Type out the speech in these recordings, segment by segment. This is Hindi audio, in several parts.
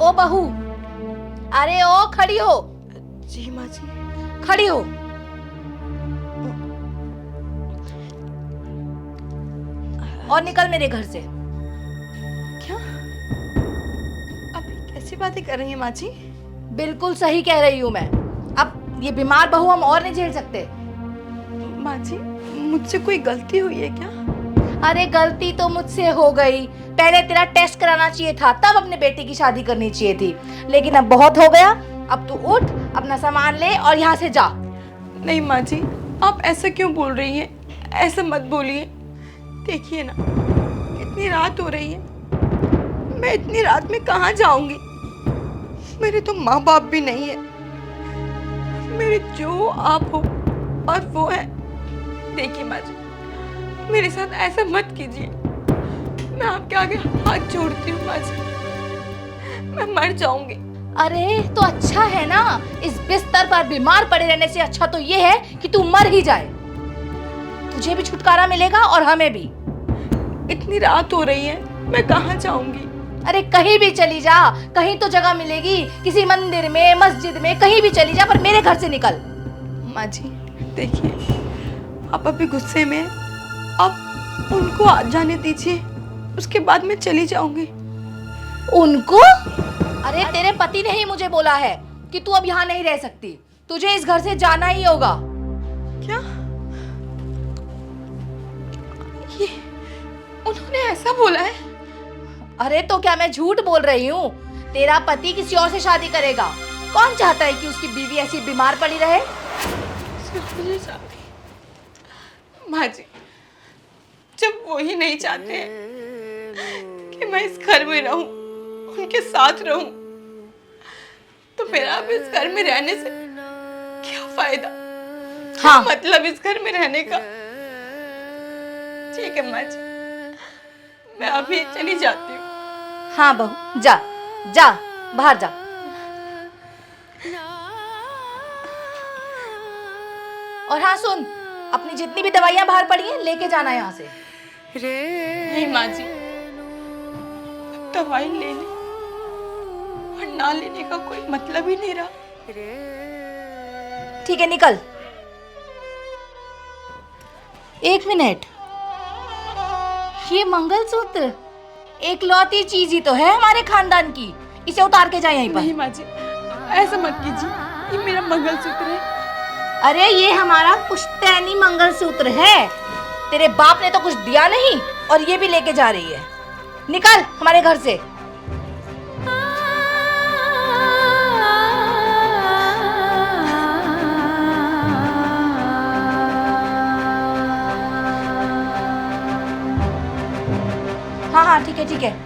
ओ बहू, अरे ओ खड़ी हो। जी माँ जी। खड़ी हो। और निकल मेरे घर से। क्या? आप कैसी बातें कर रही हैं माँ जी? बिल्कुल सही कह रही हूँ मैं। अब ये बीमार बहू हम और नहीं झेल सकते। माँ जी, मुझसे कोई गलती हुई है क्या? अरे गलती तो मुझसे हो गई। पहले तेरा टेस्ट कराना चाहिए था, तब अपने बेटे की शादी करनी चाहिए थी। लेकिन अब बहुत हो गया। अब तू उठ, अपना सामान ले और यहाँ से जा। नहीं माँ जी, आप ऐसा क्यों बोल रही हैं? ऐसा मत बोलिए। देखिए ना, इतनी रात हो रही है, मैं इतनी रात में कहाँ जाऊंगी? मेरे तो माँ बाप भी नहीं है। मेरे जो आप हो और वो है। देखिए माँ जी, मेरे साथ ऐसा मत कीजिए। मैं आपके आगे हाथ जोड़ती हूँ माँ जी, मैं मर जाऊंगी। अरे तो अच्छा है ना, इस बिस्तर पर बीमार पड़े रहने से अच्छा तो ये है कि तू मर ही जाए। तुझे भी छुटकारा मिलेगा और हमें भी। इतनी रात हो रही है, मैं कहाँ जाऊंगी? अरे कहीं भी चली जा, कहीं तो जगह मिलेगी, किसी मंदिर में, मस्जिद में, कहीं भी चली जा, पर मेरे घर से निकल। माँ जी देखिए, आप अभी गुस्से में हैं। आप उनको आ जाने दीजिए, उसके बाद मैं चली जाऊंगी। उनको? अरे तेरे पति ने ही मुझे बोला है कि तू अब यहाँ नहीं रह सकती, तुझे इस घर से जाना ही होगा। क्या? ये उन्होंने ऐसा बोला है? अरे तो क्या मैं झूठ बोल रही हूँ? तेरा पति किसी और से शादी करेगा। कौन चाहता है कि उसकी बीवी ऐसी बीमार पड़ी रहे? सिर्फ मुझे शादी। माँ जी, जब वो ही नहीं चाहते हैं कि मैं इस घर में रहूं, उनके साथ रहूं, तो मेरा अब इस घर में रहने से क्या फायदा? हाँ। क्या मतलब इस घर में रहने का? ठीक है माँ जी, मैं अभी चली जाती हूँ। हाँ बहू, जा जा, बाहर जा। और हाँ सुन, अपनी जितनी भी दवाइयाँ बाहर पड़ी हैं लेके जाना यहाँ से। नहीं माँ जी, दवाई लेने और ना लेने का कोई मतलब ही नहीं रहा। ठीक है निकल। एक मिनट, ये मंगलसूत्र एकलौती चीज ही तो है हमारे खानदान की, इसे उतार के जाए यहीं पर। नहीं माँ जी, ऐसा मत कीजिए, ये मेरा मंगलसूत्र है। अरे ये हमारा पुश्तैनी मंगलसूत्र है, तेरे बाप ने तो कुछ दिया नहीं और ये भी लेके जा रही है। निकल हमारे घर से। हाँ हाँ ठीक है ठीक है।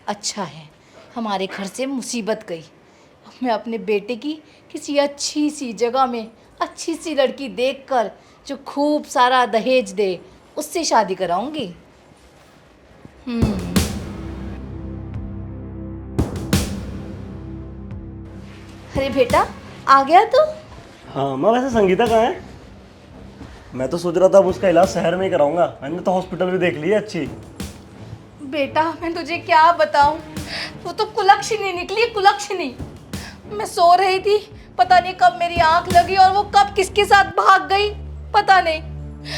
अच्छा है हमारे घर से मुसीबत गई। अब मैं अपने बेटे की किसी अच्छी सी जगह में अच्छी सी लड़की देखकर जो खूब सारा दहेज दे उससे शादी कराऊंगी। अरे बेटा आ गया तू? हाँ माँ, वैसे संगीता कहाँ है? मैं तो सोच रहा था अब उसका इलाज शहर में ही कराऊंगा। मैंने तो हॉस्पिटल भी देख ली है अच्छी। बेटा मैं तुझे क्या बताऊं, वो तो कुलक्षणी निकली, कुलक्षणी। मैं सो रही थी, पता नहीं कब मेरी आंख लगी और वो कब किसके साथ भाग गई पता नहीं।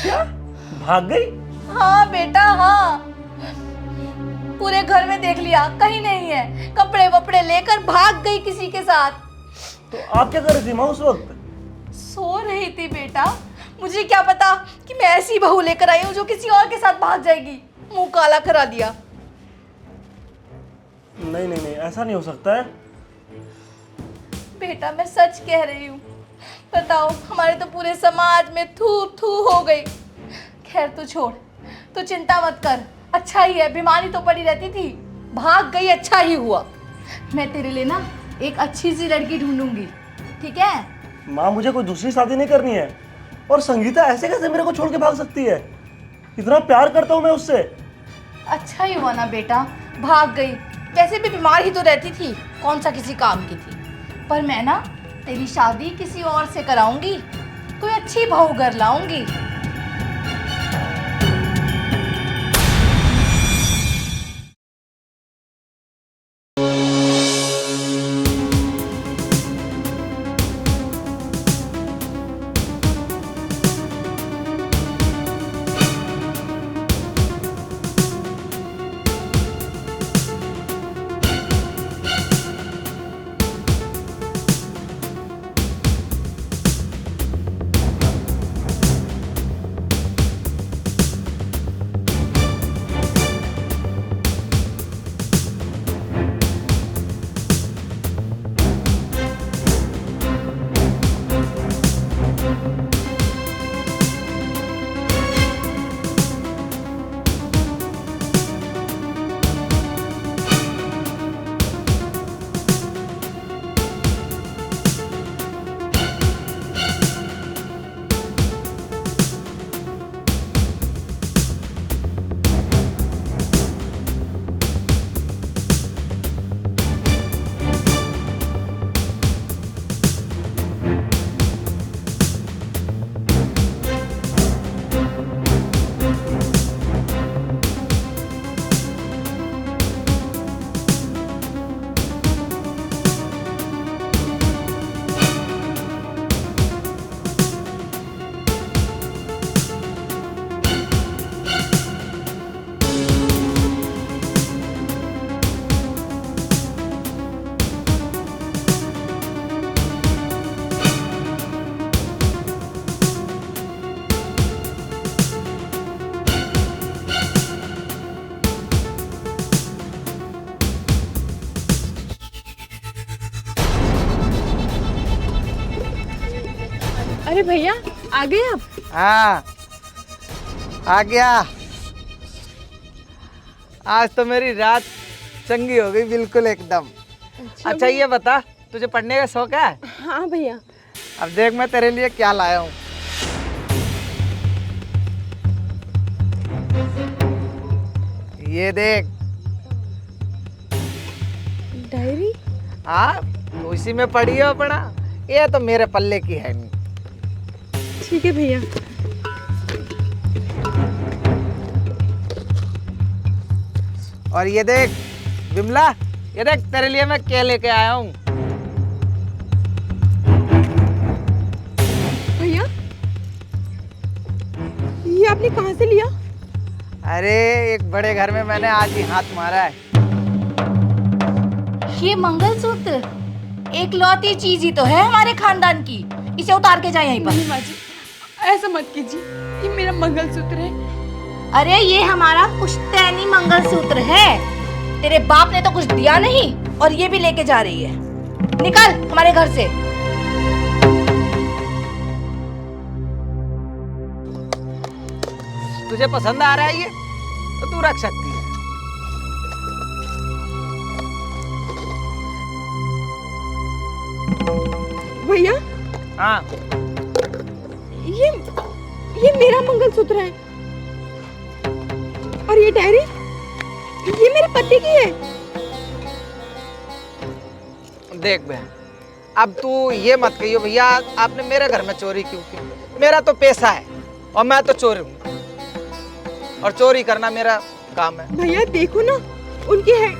क्या? भाग गई? हाँ बेटा हाँ, पूरे घर में देख लिया कहीं नहीं है, कपड़े वपड़े लेकर भाग गई किसी के साथ। तो आप क्या कर रही थी माँ उस वक्त? सो रही थी बेटा, मुझे क्या पता कि मैं ऐसी बहू लेकर आई हूँ जो किसी और के साथ भाग जाएगी। मुंह काला करा दिया। नहीं नहीं नहीं, ऐसा नहीं हो सकता है। बेटा मैं सच कह रही हूँ, बताओ, हमारे तो पूरे समाज में थू थू हो गई। खैर तू छोड़, तू चिंता मत कर, अच्छा ही है, बीमारी तो पड़ी रहती थी, भाग गई, अच्छा ही हुआ। मैं तेरे लिए ना एक अच्छी सी लड़की ढूंढूंगी, ठीक है? माँ मुझे कोई दूसरी शादी नहीं करनी है। और संगीता ऐसे कैसे मेरे को छोड़ के भाग सकती है? इतना प्यार करता हूँ मैं उससे। अच्छा ही हुआ ना बेटा, भाग गई। वैसे भी बीमार ही तो रहती थी, कौन सा किसी काम की थी। पर मैं ना तेरी शादी किसी और से कराऊंगी, कोई अच्छी बहू घर लाऊंगी। अरे भैया, आ गए आप? हाँ आ गया। आज तो मेरी रात चंगी हो गई बिल्कुल एकदम। अच्छा ये बता, तुझे पढ़ने का शौक है? हाँ भैया। अब देख मैं तेरे लिए क्या लाया हूँ। ये देख। डायरी? हाँ तो इसी में पढ़ी हो अपना, ये तो मेरे पल्ले की है नहीं। ठीक है भैया। और ये देख विमला, ये देख तेरे लिए मैं क्या लेके आया हूँ। भैया, ये आपने कहाँ से लिया? अरे एक बड़े घर में मैंने आज ही हाथ मारा है। ये मंगलसूत्र एक लौती चीज ही तो है हमारे खानदान की, इसे उतार के जाए यहीं पर। नहीं माँ जी, ऐसा मत कीजिए, ये मेरा मंगलसूत्र है। अरे ये हमारा पुश्तैनी मंगलसूत्र है, तेरे बाप ने तो कुछ दिया नहीं और ये भी लेके जा रही है। निकल हमारे घर से। तुझे पसंद आ रहा है ये तो तू रख सकती है। भैया, हाँ ये मेरा मंगलसूत्र है। और ये डायरी, ये मेरे पति की है। देख बहन, अब तू ये मत कहियो भैया आपने मेरे घर में चोरी क्यों की। मेरा तो पैसा है और मैं तो चोर हूँ, और चोरी करना मेरा काम है। भैया देखो ना, उनकी है।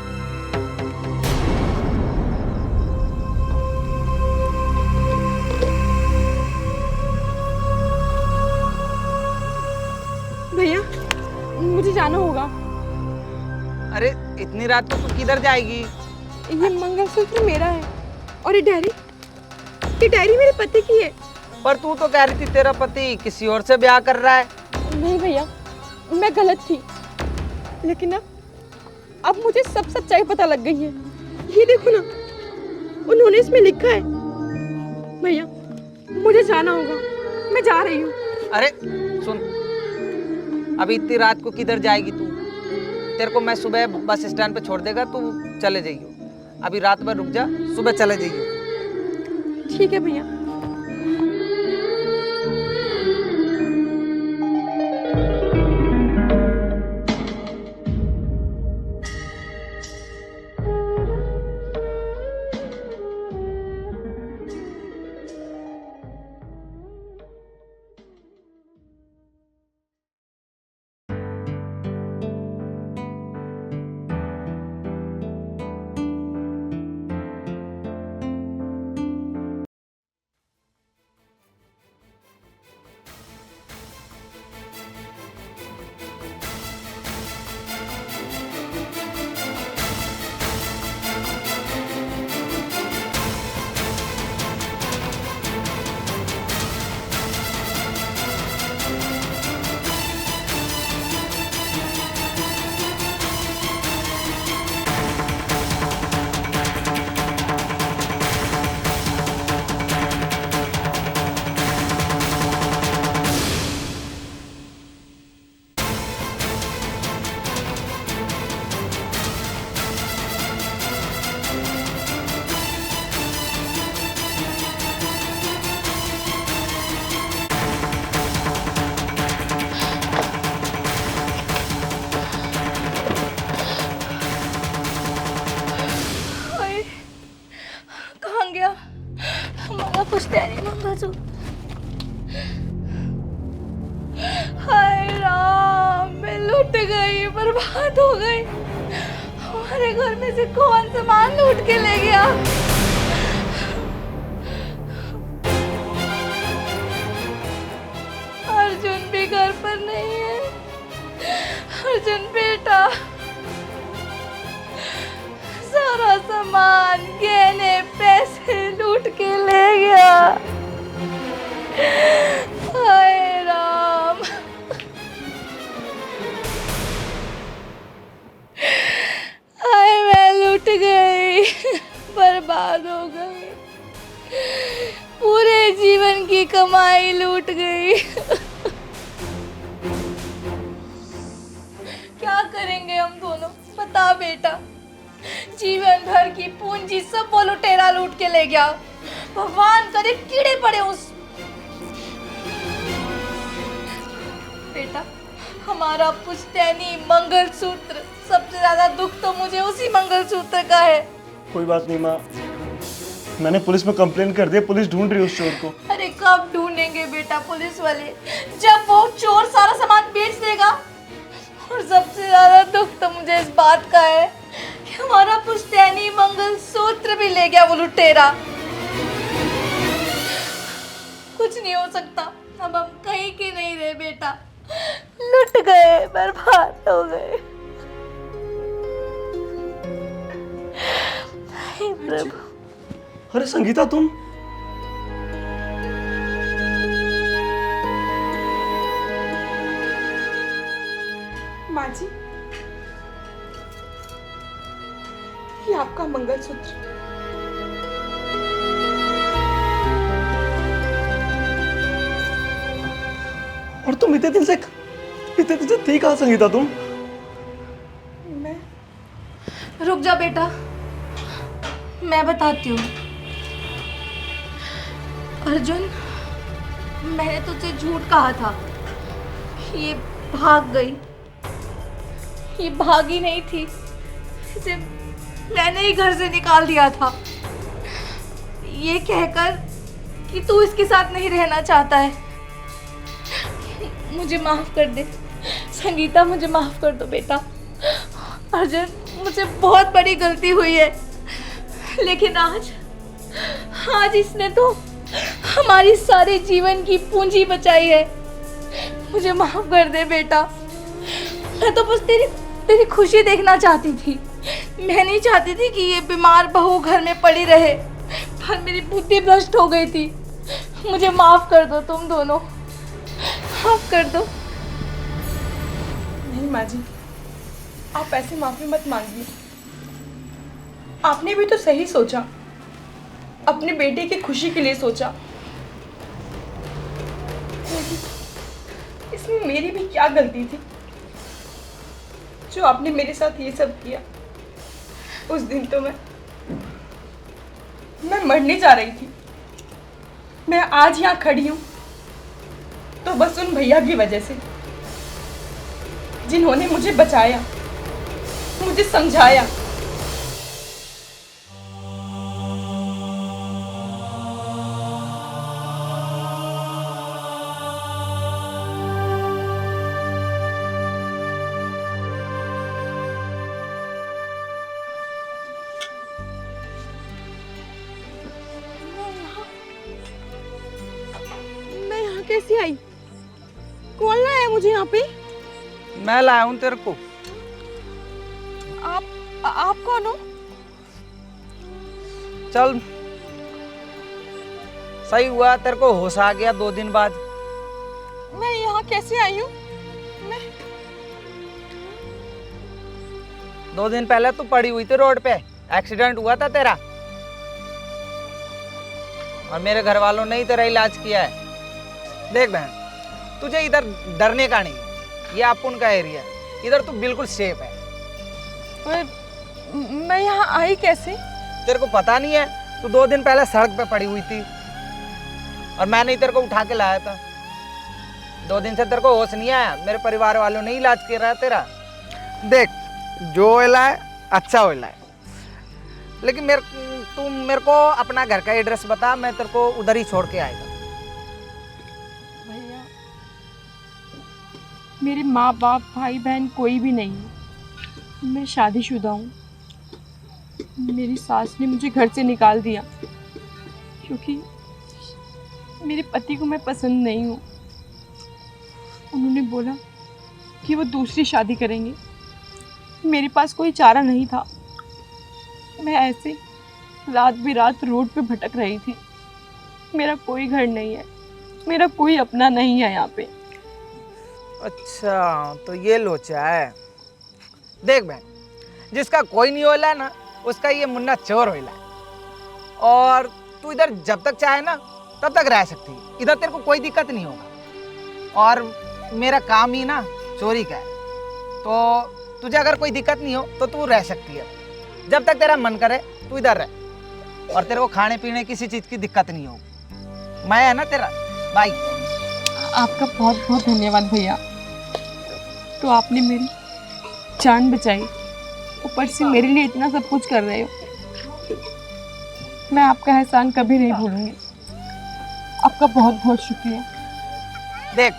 भैया मुझे जाना होगा। अरे इतनी रात को तू किधर जाएगी? ये मंगलसूत्र मेरा है और ये डायरी मेरे पति की है। पर तू तो कह रही थी तेरा पति किसी और से ब्याह कर रहा है। नहीं भैया, मैं गलत थी, लेकिन अब मुझे सब सच्चाई पता लग गई है। ये देखो ना, उन्होंने इसमें लिखा है। भैया मुझे जाना होगा, मैं जा रही हूँ। अरे सुन, अभी इतनी रात को किधर जाएगी तू? तेरे को मैं सुबह बस स्टैंड पे छोड़ देगा, तू चले जाइयो। अभी रात भर रुक जा, सुबह चले जाइयो। ठीक है भैया। पुश्तैनी मंगलसूत्र। हाय राम, मैं लूट गई, बर्बाद हो गई। हमारे घर में से कौन सामान लूट के ले गया? अर्जुन भी घर पर नहीं है। अर्जुन बेटा, सारा सामान, गहने, पैसे लूट के ले गया। हाय राम, हाय मैं लूट गई, बर्बाद हो गई, पूरे जीवन की कमाई लूट गई। क्या करेंगे हम दोनों, बता बेटा। जीवन भर की पूंजी सब वो लुटेरा लूट के ले गया। भगवान करे कीड़े पड़े उस। बेटा, हमारा पुश्तैनी मंगलसूत्र, सबसे ज्यादा दुख तो मुझे उसी मंगलसूत्र का है। कोई बात नहीं माँ, मैंने पुलिस में कंप्लेन कर दिया, पुलिस ढूंढ रही है उस चोर को। अरे कब ढूंढेंगे बेटा पुलिस वाले, जब वो चोर सारा सामान बेच देगा। और सबसे ज्यादा दुख तो मुझे इस बात का है कि हमारा पुश्तैनी मंगलसूत्र भी ले गया वो लुटेरा। कुछ नहीं हो सकता, अब हम कहीं के नहीं रहे बेटा, लुट गए, बर्बाद हो गए। हे प्रभु। अरे संगीता, तुम माँ जी, ये आपका मंगलसूत्र। और तुम इतने दिन से थी कहाँ संगीता तुम? मैं रुक जा बेटा, मैं बताती हूँ। अर्जुन, मैंने तुझसे झूठ कहा था, ये भाग गई। ये भागी नहीं थी, इसे मैंने ही घर से निकाल दिया था, ये कहकर कि तू इसके साथ नहीं रहना चाहता है। मुझे माफ कर दे संगीता, मुझे माफ कर दो बेटा। अर्जुन, मुझे बहुत बड़ी गलती हुई है, लेकिन आज इसने तो हमारी सारे जीवन की पूंजी बचाई है। मुझे माफ कर दे बेटा। मैं तो बस तेरी खुशी देखना चाहती थी। मैं नहीं चाहती थी कि ये बीमार बहू घर में पड़ी रहे, पर मेरी बुद्धि भ्रष्ट हो गई थी। मुझे माफ कर दो, तुम दोनों माफ कर दो। नहीं माँ जी, आप ऐसे माफी मत मांगिए। आपने भी तो सही सोचा, अपने बेटे की खुशी के लिए सोचा। इसमें मेरी भी क्या गलती थी जो आपने मेरे साथ ये सब किया। उस दिन तो मैं मरने जा रही थी। मैं आज यहाँ खड़ी हूँ तो बस उन भैया की वजह से, जिन्होंने मुझे बचाया, मुझे समझाया। मैं यहाँ कैसे आई? कौन लाया मुझे यहाँ पे? मैं लाया हूँ तेरे को। आप कौन हो? चल, सही हुआ तेरे को होश आ गया 2 दिन बाद। मैं यहाँ कैसे आई हूँ? 2 दिन पहले तू पड़ी हुई थी रोड पे, एक्सीडेंट हुआ था तेरा, और मेरे घर वालों ने ही तेरा इलाज किया है। देख बहन, तुझे इधर डरने का नहीं है, ये अपन का एरिया है, इधर तू बिल्कुल सेफ है। मैं यहाँ आई कैसे? तेरे को पता नहीं है? तू 2 दिन पहले सड़क पे पड़ी हुई थी और मैंने ही तेरे को उठा के लाया था। 2 दिन से तेरे को होश नहीं आया, मेरे परिवार वालों ने इलाज किया है तेरा। देख, जो होला है अच्छा होला है, लेकिन तू मेरे को अपना घर का एड्रेस बता, मैं तेरे को उधर ही छोड़ के आएगा। भैया, मेरे माँ बाप भाई बहन कोई भी नहीं है। मैं शादीशुदा हूँ। मेरी सास ने मुझे घर से निकाल दिया क्योंकि मेरे पति को मैं पसंद नहीं हूँ। उन्होंने बोला कि वो दूसरी शादी करेंगे। मेरे पास कोई चारा नहीं था। मैं ऐसे रात बिरात रोड पे भटक रही थी। मेरा कोई घर नहीं है, मेरा कोई अपना नहीं है यहाँ पे। अच्छा, तो ये लोचा है। देख बहन, जिसका कोई नहीं होला ना, उसका ये मुन्ना चोर होला है। और तू इधर जब तक चाहे ना तब तक रह सकती है, इधर तेरे को कोई दिक्कत नहीं होगा। और मेरा काम ही ना चोरी का है, तो तुझे अगर कोई दिक्कत नहीं हो तो तू रह सकती है। जब तक तेरा मन करे तू इधर रह, और तेरे को खाने पीने किसी चीज़ की दिक्कत नहीं होगी। मैं है ना तेरा भाई। आपका बहुत बहुत धन्यवाद भैया। तो आपने मेरी जान बचाई, ऊपर से मेरे लिए इतना सब कुछ कर रहे हो। मैं आपका एहसान कभी नहीं भूलूंगी। आपका बहुत बहुत शुक्रिया। देख,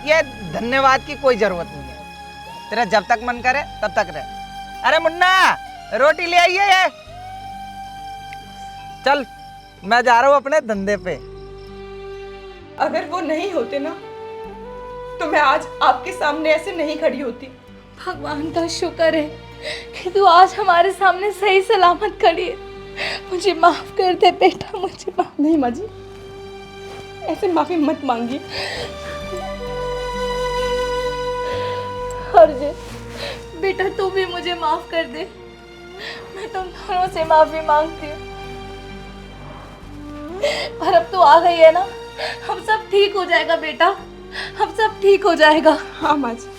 ये धन्यवाद की कोई जरूरत नहीं है, तेरा जब तक मन करे तब तक रह। अरे मुन्ना, रोटी ले आइए ये। चल, मैं जा रहा हूँ अपने धंधे पे। अगर वो नहीं होते ना तो मैं आज आपके सामने ऐसे नहीं खड़ी होती। भगवान का शुक्र है कि तू आज हमारे सामने सही सलामत खड़ी है। मुझे माफ कर दे बेटा, मुझे माफ। नहीं माँ जी, ऐसे माफी मत मांगिए। अर्जुन बेटा, तू भी मुझे माफ कर दे। मैं तुम दोनों से माफी मांगती हूँ। पर अब तू आ गई है ना, हम सब ठीक हो जाएगा बेटा, हम सब ठीक हो जाएगा। हाँ माँ जी,